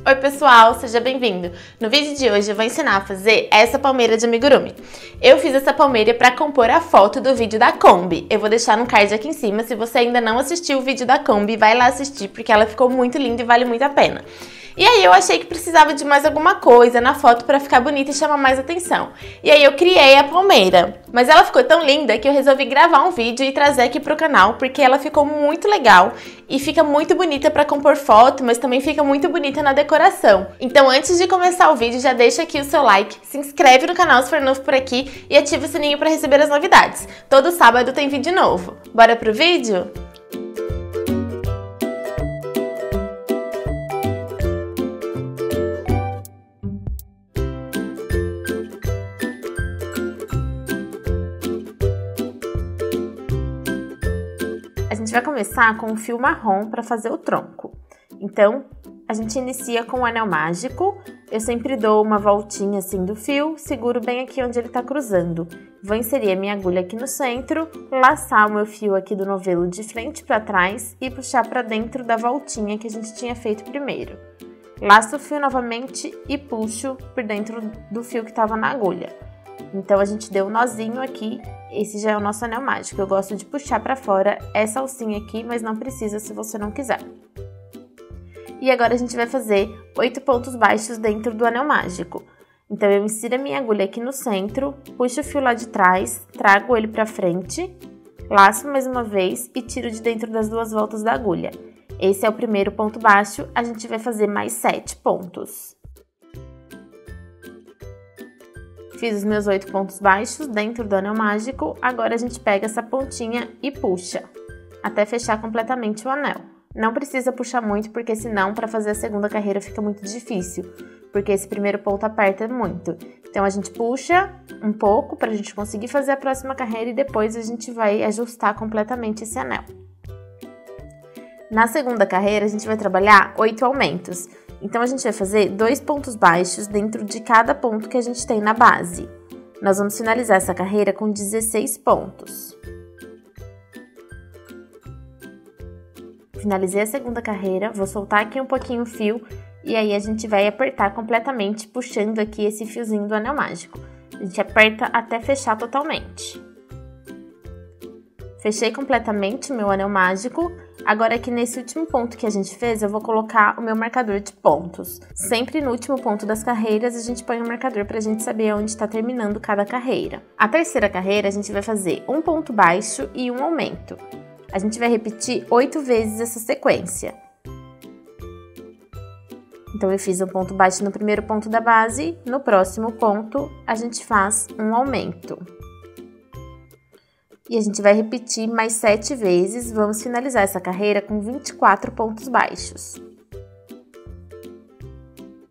Oi pessoal, seja bem-vindo! No vídeo de hoje eu vou ensinar a fazer essa palmeira de amigurumi. Eu fiz essa palmeira para compor a foto do vídeo da Kombi. Eu vou deixar no card aqui em cima, se você ainda não assistiu o vídeo da Kombi, vai lá assistir porque ela ficou muito linda e vale muito a pena. E aí eu achei que precisava de mais alguma coisa na foto para ficar bonita e chamar mais atenção. E aí eu criei a palmeira. Mas ela ficou tão linda que eu resolvi gravar um vídeo e trazer aqui pro canal, porque ela ficou muito legal e fica muito bonita para compor foto, mas também fica muito bonita na decoração. Então antes de começar o vídeo, já deixa aqui o seu like, se inscreve no canal se for novo por aqui e ativa o sininho para receber as novidades. Todo sábado tem vídeo novo. Bora pro vídeo? A gente vai começar com um fio marrom para fazer o tronco. Então, a gente inicia com o anel mágico. Eu sempre dou uma voltinha assim do fio, seguro bem aqui onde ele está cruzando. Vou inserir a minha agulha aqui no centro, laçar o meu fio aqui do novelo de frente para trás e puxar para dentro da voltinha que a gente tinha feito primeiro. Laço o fio novamente e puxo por dentro do fio que estava na agulha. Então, a gente deu um nozinho aqui, esse já é o nosso anel mágico. Eu gosto de puxar pra fora essa alcinha aqui, mas não precisa se você não quiser. E agora a gente vai fazer 8 pontos baixos dentro do anel mágico. Então, eu insiro a minha agulha aqui no centro, puxo o fio lá de trás, trago ele pra frente, laço mais uma vez e tiro de dentro das duas voltas da agulha. Esse é o primeiro ponto baixo, a gente vai fazer mais 7 pontos. Fiz os meus 8 pontos baixos dentro do anel mágico, agora a gente pega essa pontinha e puxa, até fechar completamente o anel. Não precisa puxar muito, porque senão para fazer a segunda carreira fica muito difícil, porque esse primeiro ponto aperta muito. Então a gente puxa um pouco para a gente conseguir fazer a próxima carreira e depois a gente vai ajustar completamente esse anel. Na segunda carreira a gente vai trabalhar 8 aumentos. Então, a gente vai fazer 2 pontos baixos dentro de cada ponto que a gente tem na base. Nós vamos finalizar essa carreira com 16 pontos. Finalizei a segunda carreira, vou soltar aqui um pouquinho o fio e aí a gente vai apertar completamente, puxando aqui esse fiozinho do anel mágico. A gente aperta até fechar totalmente. Fechei completamente o meu anel mágico. Agora aqui nesse último ponto que a gente fez, eu vou colocar o meu marcador de pontos. Sempre no último ponto das carreiras, a gente põe um marcador pra gente saber onde está terminando cada carreira. A terceira carreira, a gente vai fazer um ponto baixo e um aumento. A gente vai repetir 8 vezes essa sequência. Então, eu fiz um ponto baixo no primeiro ponto da base, no próximo ponto, a gente faz um aumento. E a gente vai repetir mais 7 vezes, vamos finalizar essa carreira com 24 pontos baixos.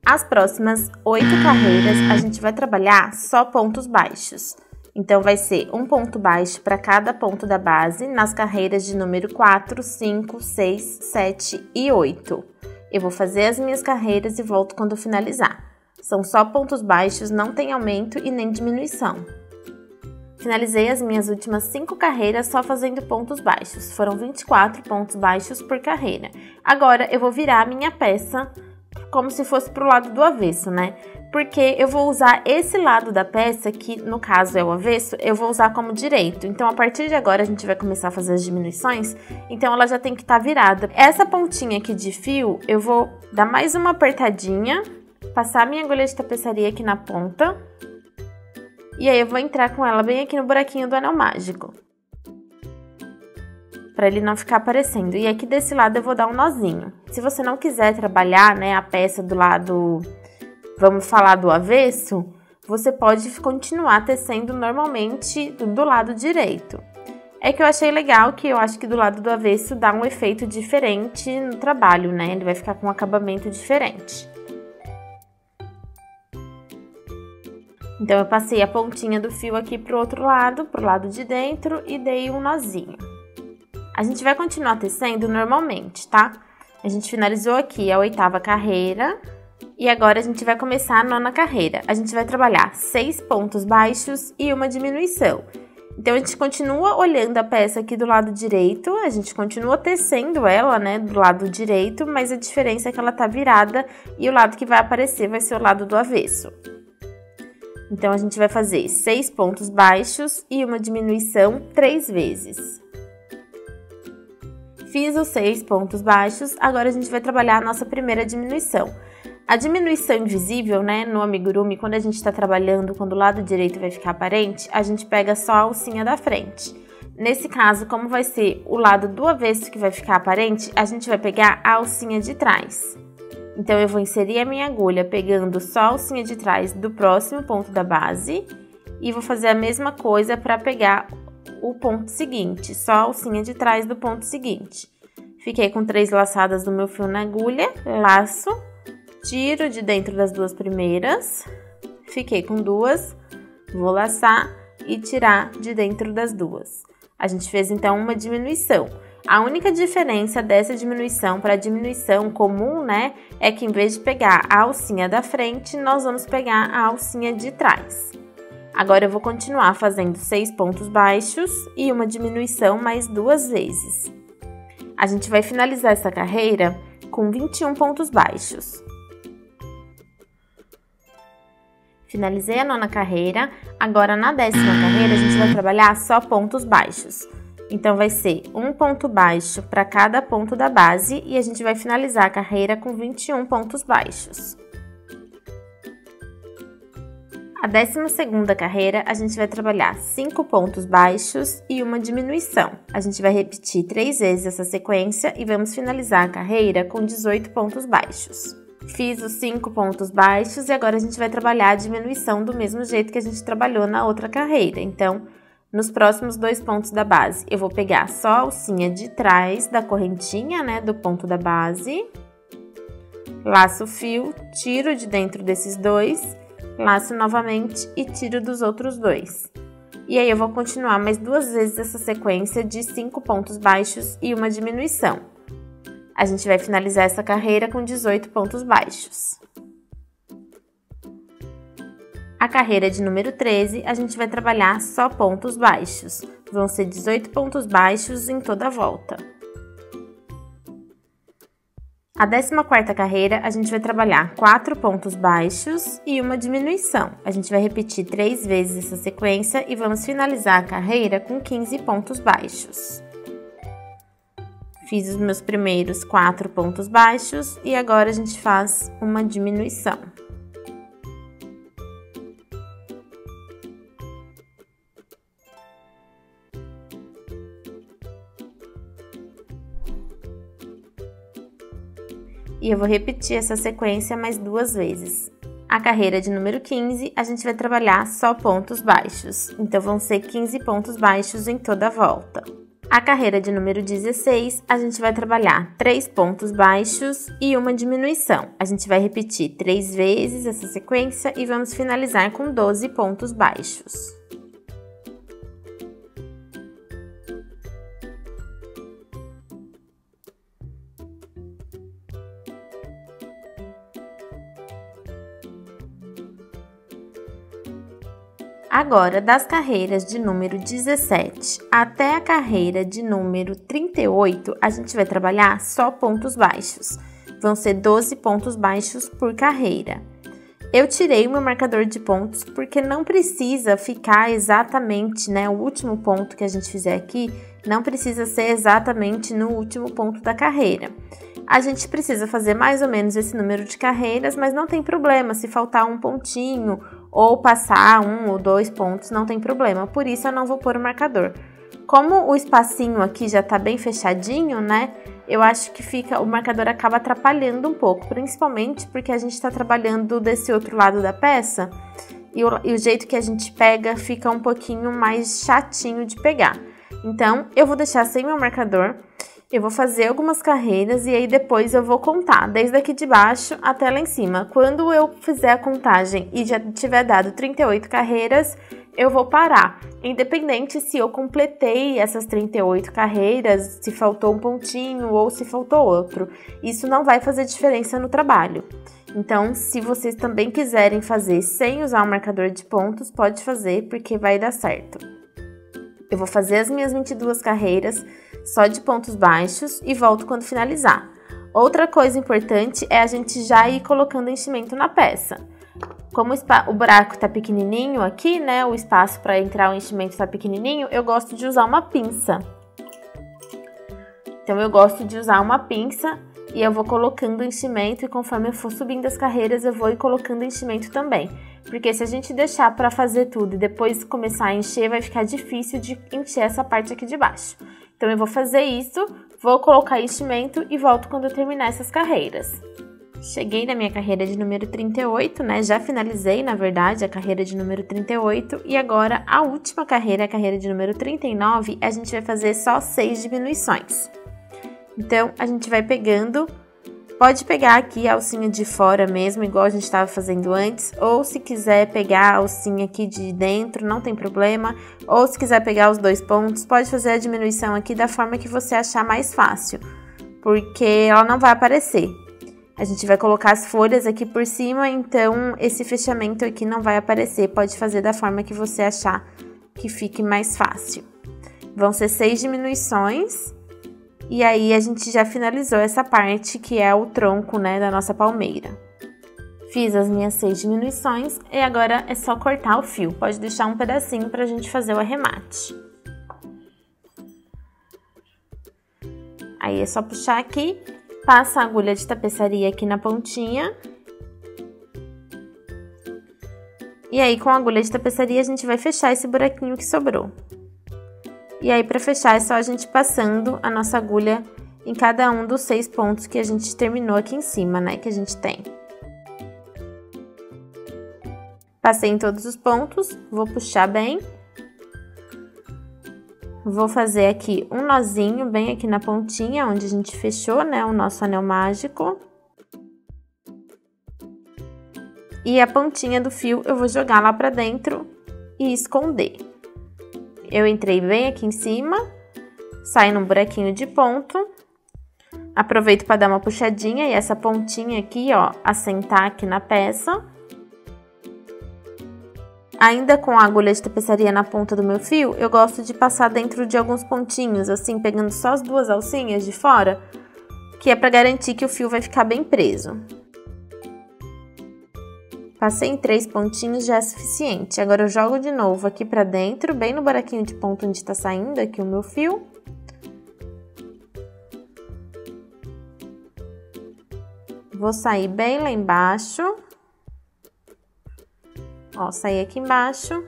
As próximas 8 carreiras, a gente vai trabalhar só pontos baixos. Então, vai ser um ponto baixo para cada ponto da base, nas carreiras de número 4, 5, 6, 7 e 8. Eu vou fazer as minhas carreiras e volto quando finalizar. São só pontos baixos, não tem aumento e nem diminuição. Finalizei as minhas últimas 5 carreiras só fazendo pontos baixos. Foram 24 pontos baixos por carreira. Agora, eu vou virar a minha peça como se fosse pro lado do avesso, né? Porque eu vou usar esse lado da peça, que no caso é o avesso, eu vou usar como direito. Então, a partir de agora, a gente vai começar a fazer as diminuições. Então, ela já tem que estar virada. Essa pontinha aqui de fio, eu vou dar mais uma apertadinha, passar a minha agulha de tapeçaria aqui na ponta. E aí, eu vou entrar com ela bem aqui no buraquinho do anel mágico, para ele não ficar aparecendo. E aqui desse lado eu vou dar um nozinho. Se você não quiser trabalhar, né, a peça do lado, vamos falar do avesso, você pode continuar tecendo normalmente do lado direito. É que eu achei legal que eu acho que do lado do avesso dá um efeito diferente no trabalho, né? Ele vai ficar com um acabamento diferente. Então, eu passei a pontinha do fio aqui pro outro lado, pro lado de dentro, e dei um nozinho. A gente vai continuar tecendo normalmente, tá? A gente finalizou aqui a 8ª carreira, e agora a gente vai começar a 9ª carreira. A gente vai trabalhar 6 pontos baixos e uma diminuição. Então, a gente continua olhando a peça aqui do lado direito, a gente continua tecendo ela, né, do lado direito, mas a diferença é que ela tá virada e o lado que vai aparecer vai ser o lado do avesso. Então, a gente vai fazer 6 pontos baixos e uma diminuição 3 vezes. Fiz os 6 pontos baixos, agora a gente vai trabalhar a nossa primeira diminuição. A diminuição invisível, né, no amigurumi, quando a gente está trabalhando, quando o lado direito vai ficar aparente, a gente pega só a alcinha da frente. Nesse caso, como vai ser o lado do avesso que vai ficar aparente, a gente vai pegar a alcinha de trás. Então, eu vou inserir a minha agulha pegando só a alcinha de trás do próximo ponto da base e vou fazer a mesma coisa para pegar o ponto seguinte, só a alcinha de trás do ponto seguinte. Fiquei com 3 laçadas do meu fio na agulha, laço, tiro de dentro das 2 primeiras, fiquei com 2, vou laçar e tirar de dentro das 2. A gente fez então uma diminuição. A única diferença dessa diminuição para a diminuição comum, né, é que em vez de pegar a alcinha da frente, nós vamos pegar a alcinha de trás. Agora eu vou continuar fazendo 6 pontos baixos e uma diminuição mais 2 vezes. A gente vai finalizar essa carreira com 21 pontos baixos. Finalizei a 9ª carreira, agora na 10ª carreira a gente vai trabalhar só pontos baixos. Então, vai ser um ponto baixo para cada ponto da base e a gente vai finalizar a carreira com 21 pontos baixos. A 12ª carreira a gente vai trabalhar 5 pontos baixos e uma diminuição. A gente vai repetir 3 vezes essa sequência e vamos finalizar a carreira com 18 pontos baixos. Fiz os 5 pontos baixos e agora a gente vai trabalhar a diminuição do mesmo jeito que a gente trabalhou na outra carreira. Então, nos próximos 2 pontos da base, eu vou pegar só a alcinha de trás da correntinha, né, do ponto da base. Laço o fio, tiro de dentro desses 2, laço novamente e tiro dos outros 2. E aí, eu vou continuar mais 2 vezes essa sequência de 5 pontos baixos e uma diminuição. A gente vai finalizar essa carreira com 18 pontos baixos. A carreira de número 13, a gente vai trabalhar só pontos baixos. Vão ser 18 pontos baixos em toda a volta. A 14ª carreira, a gente vai trabalhar 4 pontos baixos e uma diminuição. A gente vai repetir 3 vezes essa sequência e vamos finalizar a carreira com 15 pontos baixos. Fiz os meus primeiros 4 pontos baixos e agora a gente faz uma diminuição. E eu vou repetir essa sequência mais 2 vezes. A carreira de número 15, a gente vai trabalhar só pontos baixos. Então, vão ser 15 pontos baixos em toda a volta. A carreira de número 16, a gente vai trabalhar 3 pontos baixos e uma diminuição. A gente vai repetir 3 vezes essa sequência e vamos finalizar com 12 pontos baixos. Agora, das carreiras de número 17 até a carreira de número 38, a gente vai trabalhar só pontos baixos. Vão ser 12 pontos baixos por carreira. Eu tirei o meu marcador de pontos porque não precisa ficar exatamente, né, o último ponto que a gente fizer aqui, não precisa ser exatamente no último ponto da carreira. A gente precisa fazer mais ou menos esse número de carreiras, mas não tem problema se faltar um pontinho ou passar 1 ou 2 pontos, não tem problema. Por isso, eu não vou pôr o marcador. Como o espacinho aqui já tá bem fechadinho, né? Eu acho que o marcador acaba atrapalhando um pouco, principalmente porque a gente tá trabalhando desse outro lado da peça e o jeito que a gente pega fica um pouquinho mais chatinho de pegar. Então, eu vou deixar sem meu marcador. Eu vou fazer algumas carreiras e aí depois eu vou contar, desde aqui de baixo até lá em cima. Quando eu fizer a contagem e já tiver dado 38 carreiras, eu vou parar. Independente se eu completei essas 38 carreiras, se faltou um pontinho ou se faltou outro. Isso não vai fazer diferença no trabalho. Então, se vocês também quiserem fazer sem usar o marcador de pontos, pode fazer porque vai dar certo. Eu vou fazer as minhas 22 carreiras só de pontos baixos e volto quando finalizar. Outra coisa importante é a gente já ir colocando enchimento na peça. Como o buraco tá pequenininho aqui, né, o espaço para entrar o enchimento tá pequenininho, eu gosto de usar uma pinça. Então, eu gosto de usar uma pinça e eu vou colocando enchimento e conforme eu for subindo as carreiras, eu vou ir colocando enchimento também. Porque se a gente deixar para fazer tudo e depois começar a encher, vai ficar difícil de encher essa parte aqui de baixo. Então, eu vou fazer isso, vou colocar enchimento e volto quando eu terminar essas carreiras. Cheguei na minha carreira de número 38, né? Já finalizei, na verdade, a carreira de número 38. E agora, a última carreira, a carreira de número 39, a gente vai fazer só 6 diminuições. Então, a gente vai pegando, pode pegar aqui a alcinha de fora mesmo, igual a gente estava fazendo antes, ou se quiser pegar a alcinha aqui de dentro, não tem problema, ou se quiser pegar os 2 pontos, pode fazer a diminuição aqui da forma que você achar mais fácil, porque ela não vai aparecer. A gente vai colocar as folhas aqui por cima, então esse fechamento aqui não vai aparecer, pode fazer da forma que você achar que fique mais fácil. Vão ser 6 diminuições. E aí, a gente já finalizou essa parte, que é o tronco, né, da nossa palmeira. Fiz as minhas 6 diminuições e agora é só cortar o fio. Pode deixar um pedacinho pra gente fazer o arremate. Aí, é só puxar aqui, passa a agulha de tapeçaria aqui na pontinha. E aí, com a agulha de tapeçaria, a gente vai fechar esse buraquinho que sobrou. E aí, para fechar, é só a gente passando a nossa agulha em cada um dos 6 pontos que a gente terminou aqui em cima, né? Que a gente tem. Passei em todos os pontos, vou puxar bem. Vou fazer aqui um nozinho bem aqui na pontinha, onde a gente fechou, né? O nosso anel mágico. E a pontinha do fio eu vou jogar lá pra dentro e esconder. Eu entrei bem aqui em cima, saio num buraquinho de ponto, aproveito para dar uma puxadinha e essa pontinha aqui, ó, assentar aqui na peça. Ainda com a agulha de tapeçaria na ponta do meu fio, eu gosto de passar dentro de alguns pontinhos, assim, pegando só as 2 alcinhas de fora, que é para garantir que o fio vai ficar bem preso. Passei em 3 pontinhos, já é suficiente. Agora, eu jogo de novo aqui pra dentro, bem no buraquinho de ponto onde tá saindo aqui o meu fio. Vou sair bem lá embaixo. Ó, sair aqui embaixo.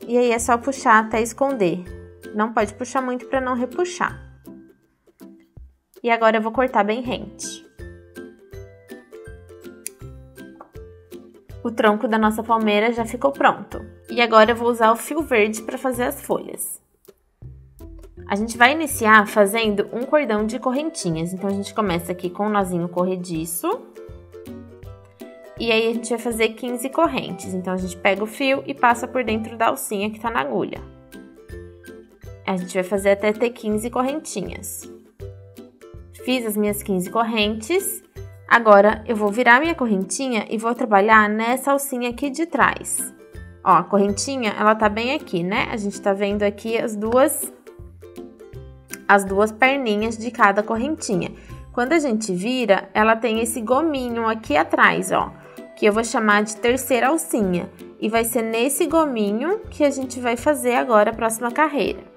E aí, é só puxar até esconder. Não pode puxar muito pra não repuxar. E agora, eu vou cortar bem rente. O tronco da nossa palmeira já ficou pronto. E agora eu vou usar o fio verde para fazer as folhas. A gente vai iniciar fazendo um cordão de correntinhas. Então, a gente começa aqui com um nozinho corrediço. E aí, a gente vai fazer 15 correntes. Então, a gente pega o fio e passa por dentro da alcinha que tá na agulha. A gente vai fazer até ter 15 correntinhas. Fiz as minhas 15 correntes. Agora, eu vou virar minha correntinha e vou trabalhar nessa alcinha aqui de trás. Ó, a correntinha, ela tá bem aqui, né? A gente tá vendo aqui as duas perninhas de cada correntinha. Quando a gente vira, ela tem esse gominho aqui atrás, ó, que eu vou chamar de terceira alcinha. E vai ser nesse gominho que a gente vai fazer agora a próxima carreira.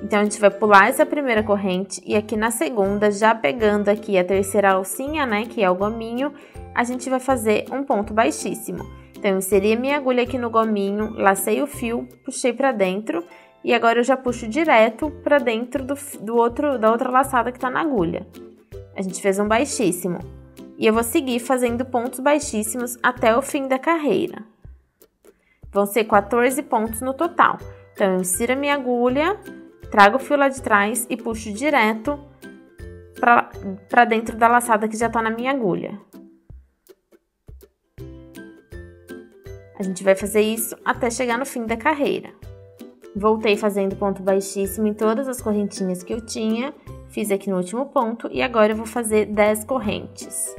Então, a gente vai pular essa primeira corrente e aqui na segunda, já pegando aqui a terceira alcinha, né, que é o gominho, a gente vai fazer um ponto baixíssimo. Então, eu inseri a minha agulha aqui no gominho, lacei o fio, puxei pra dentro e agora eu já puxo direto pra dentro da outra laçada que tá na agulha. A gente fez um baixíssimo. E eu vou seguir fazendo pontos baixíssimos até o fim da carreira. Vão ser 14 pontos no total. Então, eu insiro a minha agulha, trago o fio lá de trás e puxo direto pra dentro da laçada que já tá na minha agulha. A gente vai fazer isso até chegar no fim da carreira. Voltei fazendo ponto baixíssimo em todas as correntinhas que eu tinha, fiz aqui no último ponto e agora eu vou fazer 10 correntes.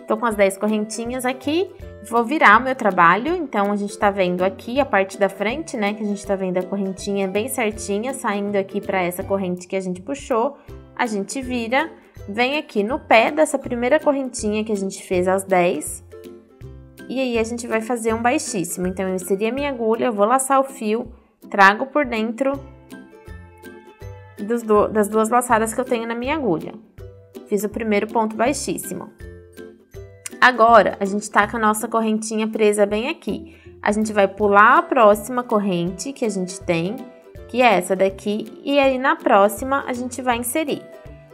Tô com as 10 correntinhas aqui, vou virar o meu trabalho. Então, a gente tá vendo aqui a parte da frente, né, que a gente tá vendo a correntinha bem certinha, saindo aqui pra essa corrente que a gente puxou. A gente vira, vem aqui no pé dessa primeira correntinha que a gente fez as 10. E aí, a gente vai fazer um baixíssimo. Então, eu inseri a minha agulha, eu vou laçar o fio, trago por dentro das duas laçadas que eu tenho na minha agulha. Fiz o primeiro ponto baixíssimo. Agora, a gente tá com a nossa correntinha presa bem aqui. A gente vai pular a próxima corrente que a gente tem, que é essa daqui, e aí na próxima a gente vai inserir.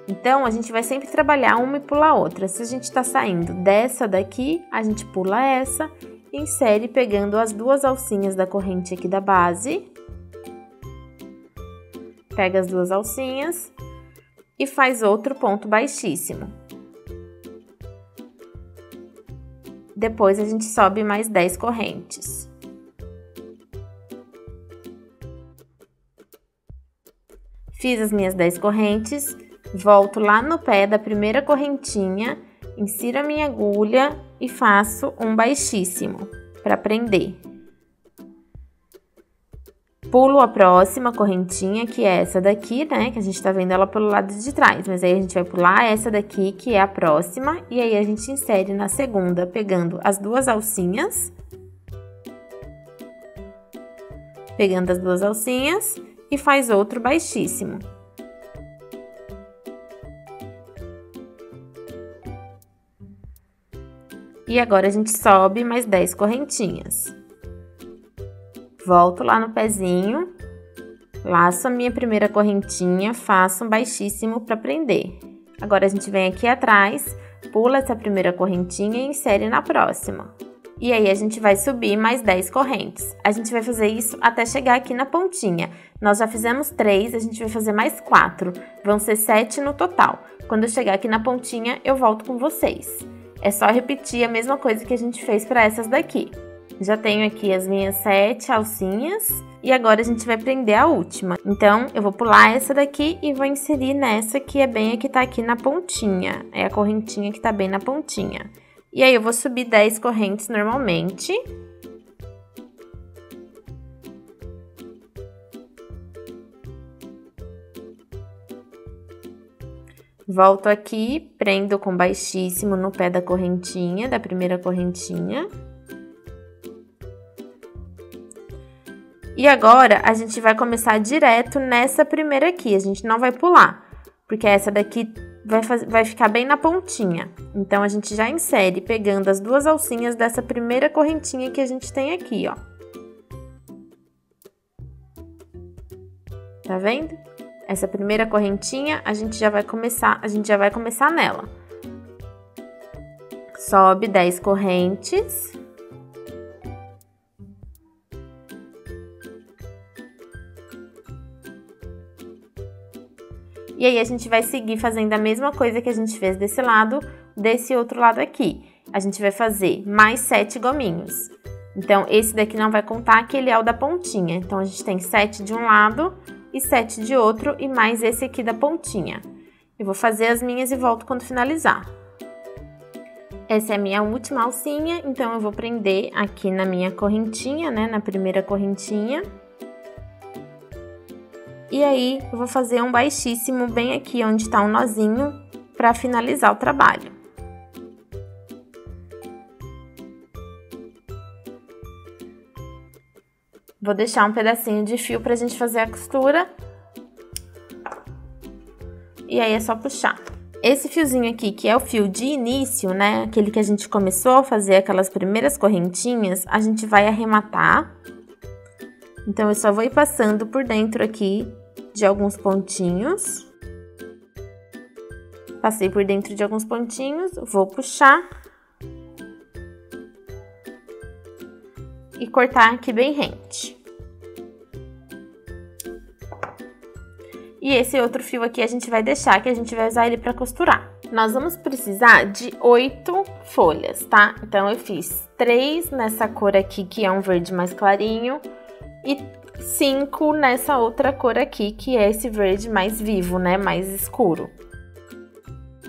Então, a gente vai sempre trabalhar uma e pular outra. Se a gente tá saindo dessa daqui, a gente pula essa, insere pegando as duas alcinhas da corrente aqui da base. Pega as duas alcinhas e faz outro ponto baixíssimo. Depois, a gente sobe mais 10 correntes. Fiz as minhas 10 correntes, volto lá no pé da primeira correntinha, insiro a minha agulha e faço um baixíssimo para prender. Pulo a próxima correntinha, que é essa daqui, né? Que a gente tá vendo ela pelo lado de trás. Mas aí, a gente vai pular essa daqui, que é a próxima. E aí, a gente insere na segunda, pegando as duas alcinhas. Pegando as duas alcinhas e faz outro baixíssimo. E agora, a gente sobe mais 10 correntinhas. Volto lá no pezinho, laço a minha primeira correntinha, faço um baixíssimo para prender. Agora, a gente vem aqui atrás, pula essa primeira correntinha e insere na próxima. E aí, a gente vai subir mais 10 correntes. A gente vai fazer isso até chegar aqui na pontinha. Nós já fizemos 3, a gente vai fazer mais 4. Vão ser 7 no total. Quando eu chegar aqui na pontinha, eu volto com vocês. É só repetir a mesma coisa que a gente fez para essas daqui. Já tenho aqui as minhas 7 alcinhas e agora a gente vai prender a última. Então, eu vou pular essa daqui e vou inserir nessa que é bem a que tá aqui na pontinha. É a correntinha que tá bem na pontinha. E aí, eu vou subir 10 correntes normalmente. Volto aqui, prendo com baixíssimo no pé da correntinha, da primeira correntinha. E agora, a gente vai começar direto nessa primeira aqui, a gente não vai pular, porque essa daqui vai ficar bem na pontinha. Então, a gente já insere pegando as duas alcinhas dessa primeira correntinha que a gente tem aqui, ó. Tá vendo? Essa primeira correntinha, a gente já vai começar nela. Sobe 10 correntes. E aí, a gente vai seguir fazendo a mesma coisa que a gente fez desse lado, desse outro lado aqui. A gente vai fazer mais 7 gominhos. Então, esse daqui não vai contar, que ele é o da pontinha. Então, a gente tem 7 de um lado e 7 de outro e mais esse aqui da pontinha. Eu vou fazer as minhas e volto quando finalizar. Essa é a minha última alcinha, então eu vou prender aqui na minha correntinha, né, na primeira correntinha. E aí, eu vou fazer um baixíssimo bem aqui onde tá um nozinho para finalizar o trabalho. Vou deixar um pedacinho de fio pra gente fazer a costura. E aí, é só puxar. Esse fiozinho aqui, que é o fio de início, né? Aquele que a gente começou a fazer aquelas primeiras correntinhas, a gente vai arrematar. Então, eu só vou ir passando por dentro aqui de alguns pontinhos. Passei por dentro de alguns pontinhos, vou puxar. E cortar aqui bem rente. E esse outro fio aqui a gente vai deixar, que a gente vai usar ele para costurar. Nós vamos precisar de 8 folhas, tá? Então, eu fiz 3 nessa cor aqui, que é um verde mais clarinho, e 5 nessa outra cor aqui, que é esse verde mais vivo, né? Mais escuro.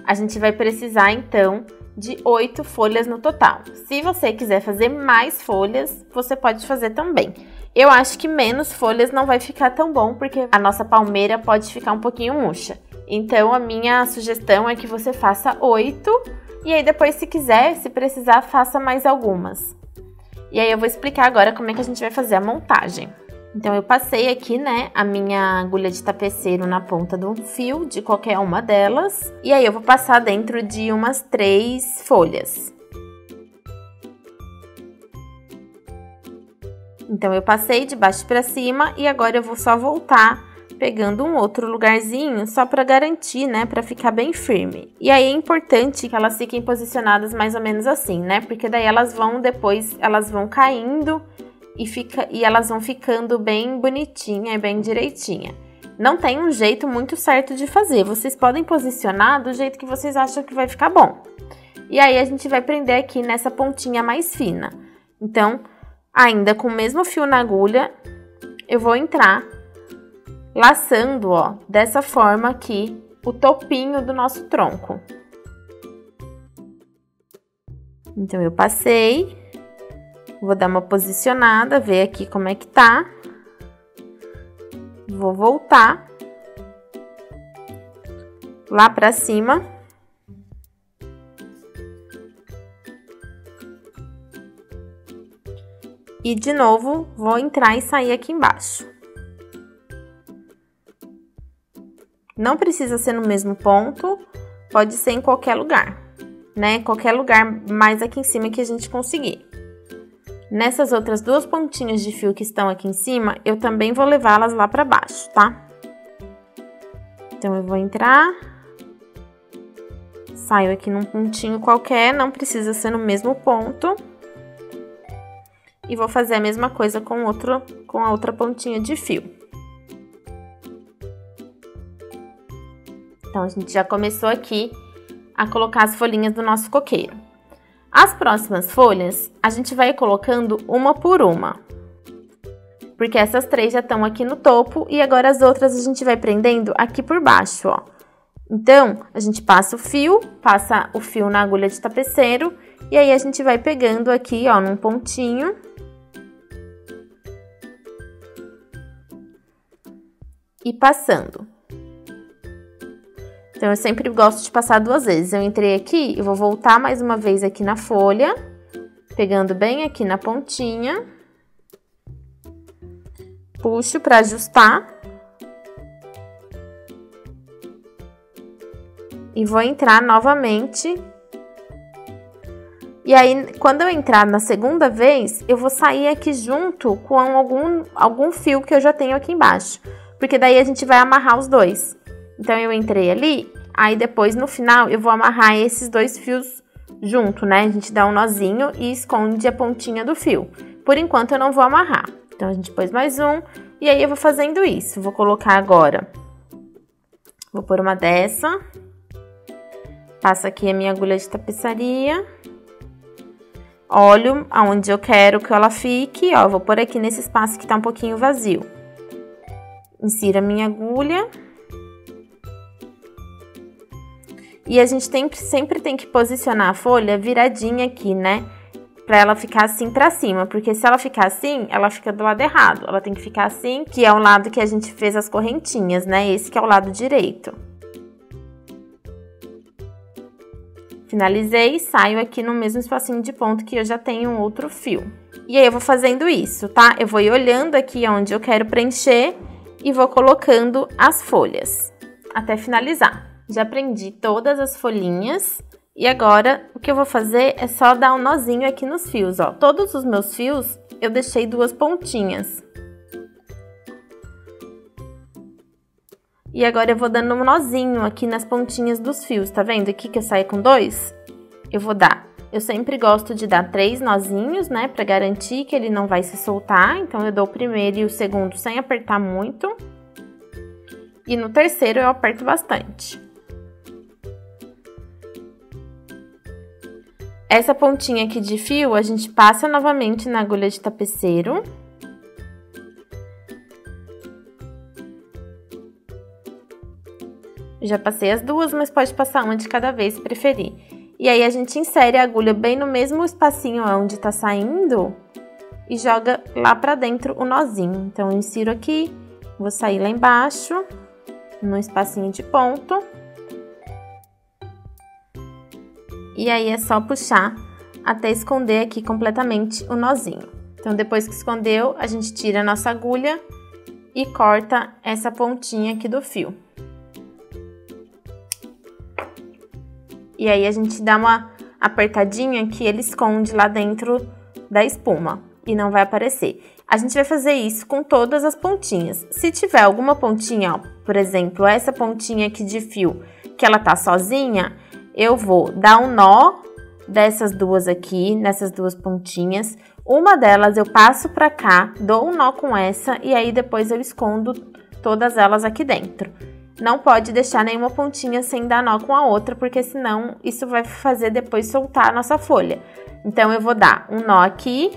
A gente vai precisar, então, de 8 folhas no total. Se você quiser fazer mais folhas, você pode fazer também. Eu acho que menos folhas não vai ficar tão bom, porque a nossa palmeira pode ficar um pouquinho murcha. Então, a minha sugestão é que você faça 8, e aí depois, se quiser, se precisar, faça mais algumas. E aí eu vou explicar agora como é que a gente vai fazer a montagem. Então, eu passei aqui, né, a minha agulha de tapeceiro na ponta do fio, de qualquer uma delas. E aí, eu vou passar dentro de umas 3 folhas. Então, eu passei de baixo para cima e agora eu vou só voltar pegando um outro lugarzinho, só para garantir, né, para ficar bem firme. E aí, é importante que elas fiquem posicionadas mais ou menos assim, né, porque daí elas vão depois, elas vão caindo e elas vão ficando bem bonitinha e bem direitinha. Não tem um jeito muito certo de fazer, vocês podem posicionar do jeito que vocês acham que vai ficar bom. E aí, a gente vai prender aqui nessa pontinha mais fina. Então, ainda com o mesmo fio na agulha, eu vou entrar laçando, ó, dessa forma aqui, o topinho do nosso tronco. Então, eu passei, vou dar uma posicionada, ver aqui como é que tá. Vou voltar lá pra cima. E, de novo, vou entrar e sair aqui embaixo. Não precisa ser no mesmo ponto, pode ser em qualquer lugar, né? Qualquer lugar mais aqui em cima que a gente conseguir. Nessas outras 2 pontinhas de fio que estão aqui em cima, eu também vou levá-las lá pra baixo, tá? Então, eu vou entrar, saio aqui num pontinho qualquer, não precisa ser no mesmo ponto. E vou fazer a mesma coisa com a outra pontinha de fio. Então, a gente já começou aqui a colocar as folhinhas do nosso coqueiro. As próximas folhas, a gente vai colocando uma por uma. Porque essas 3 já estão aqui no topo e agora as outras a gente vai prendendo aqui por baixo, ó. Então, a gente passa o fio na agulha de tapeceiro e aí a gente vai pegando aqui, ó, num pontinho. E passando. Então, eu sempre gosto de passar 2 vezes. Eu entrei aqui, eu vou voltar mais uma vez aqui na folha, pegando bem aqui na pontinha. Puxo para ajustar. E vou entrar novamente. E aí, quando eu entrar na segunda vez, eu vou sair aqui junto com algum fio que eu já tenho aqui embaixo. Porque daí a gente vai amarrar os 2. Então, eu entrei ali, aí depois no final eu vou amarrar esses 2 fios junto, né? A gente dá um nozinho e esconde a pontinha do fio. Por enquanto eu não vou amarrar. Então, a gente pôs mais um e aí eu vou fazendo isso. Vou colocar agora, vou pôr uma dessa. Passo aqui a minha agulha de tapeçaria. Olho aonde eu quero que ela fique, ó. Vou pôr aqui nesse espaço que tá um pouquinho vazio. Insiro a minha agulha. E a gente sempre tem que posicionar a folha viradinha aqui, né? Pra ela ficar assim pra cima, porque se ela ficar assim, ela fica do lado errado. Ela tem que ficar assim, que é o lado que a gente fez as correntinhas, né? Esse que é o lado direito. Finalizei e saio aqui no mesmo espacinho de ponto que eu já tenho um outro fio. E aí, eu vou fazendo isso, tá? Eu vou ir olhando aqui onde eu quero preencher e vou colocando as folhas até finalizar. Já prendi todas as folhinhas e agora o que eu vou fazer é só dar um nozinho aqui nos fios, ó. Todos os meus fios eu deixei 2 pontinhas. E agora eu vou dando um nozinho aqui nas pontinhas dos fios, tá vendo? Aqui que eu saí com 2, eu vou dar. Eu sempre gosto de dar 3 nozinhos, né? Pra garantir que ele não vai se soltar. Então, eu dou o primeiro e o segundo sem apertar muito. E no terceiro eu aperto bastante. Essa pontinha aqui de fio, a gente passa novamente na agulha de tapeceiro. Já passei as 2, mas pode passar uma de cada vez se preferir. E aí a gente insere a agulha bem no mesmo espacinho onde tá saindo e joga lá pra dentro o nozinho. Então, eu insiro aqui, vou sair lá embaixo, no espacinho de ponto. E aí é só puxar até esconder aqui completamente o nozinho. Então, depois que escondeu, a gente tira a nossa agulha e corta essa pontinha aqui do fio. E aí, a gente dá uma apertadinha que ele esconde lá dentro da espuma e não vai aparecer. A gente vai fazer isso com todas as pontinhas. Se tiver alguma pontinha, ó, por exemplo, essa pontinha aqui de fio, que ela tá sozinha, eu vou dar um nó dessas duas aqui, nessas duas pontinhas. Uma delas eu passo pra cá, dou um nó com essa e aí depois eu escondo todas elas aqui dentro. Não pode deixar nenhuma pontinha sem dar nó com a outra, porque senão isso vai fazer depois soltar a nossa folha. Então, eu vou dar um nó aqui.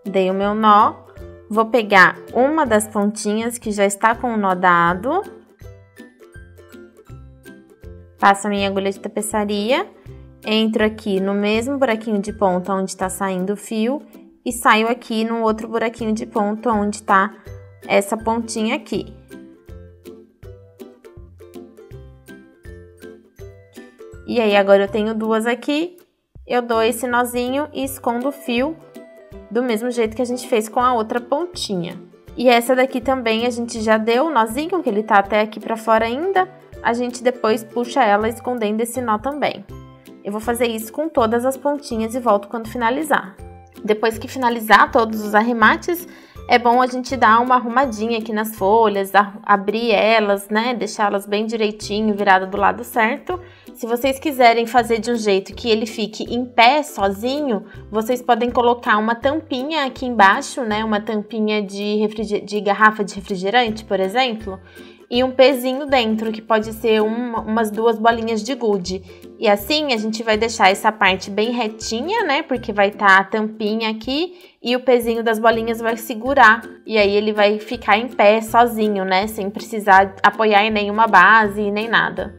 Dei o meu nó. Vou pegar uma das pontinhas que já está com o nó dado. Passo a minha agulha de tapeçaria. Entro aqui no mesmo buraquinho de ponta onde está saindo o fio. E saio aqui no outro buraquinho de ponto onde tá essa pontinha aqui. E aí, agora eu tenho duas aqui, eu dou esse nozinho e escondo o fio do mesmo jeito que a gente fez com a outra pontinha. E essa daqui também a gente já deu o nozinho, que ele tá até aqui pra fora ainda, a gente depois puxa ela escondendo esse nó também. Eu vou fazer isso com todas as pontinhas e volto quando finalizar. Depois que finalizar todos os arremates, é bom a gente dar uma arrumadinha aqui nas folhas, abrir elas, né? Deixá-las bem direitinho, virada do lado certo. Se vocês quiserem fazer de um jeito que ele fique em pé, sozinho, vocês podem colocar uma tampinha aqui embaixo, né? Uma tampinha de garrafa de refrigerante, por exemplo. E um pezinho dentro, que pode ser umas duas bolinhas de gude. E assim a gente vai deixar essa parte bem retinha, né? Porque vai estar a tampinha aqui e o pezinho das bolinhas vai segurar. E aí ele vai ficar em pé sozinho, né? Sem precisar apoiar em nenhuma base e nem nada.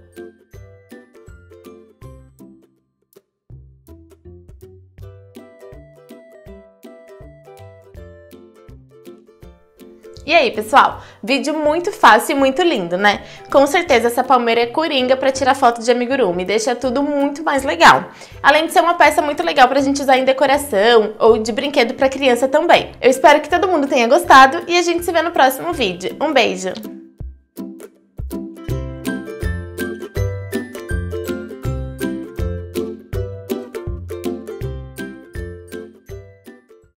E aí, pessoal? Vídeo muito fácil e muito lindo, né? Com certeza essa palmeira é coringa pra tirar foto de amigurumi, deixa tudo muito mais legal. Além de ser uma peça muito legal pra gente usar em decoração ou de brinquedo pra criança também. Eu espero que todo mundo tenha gostado e a gente se vê no próximo vídeo. Um beijo!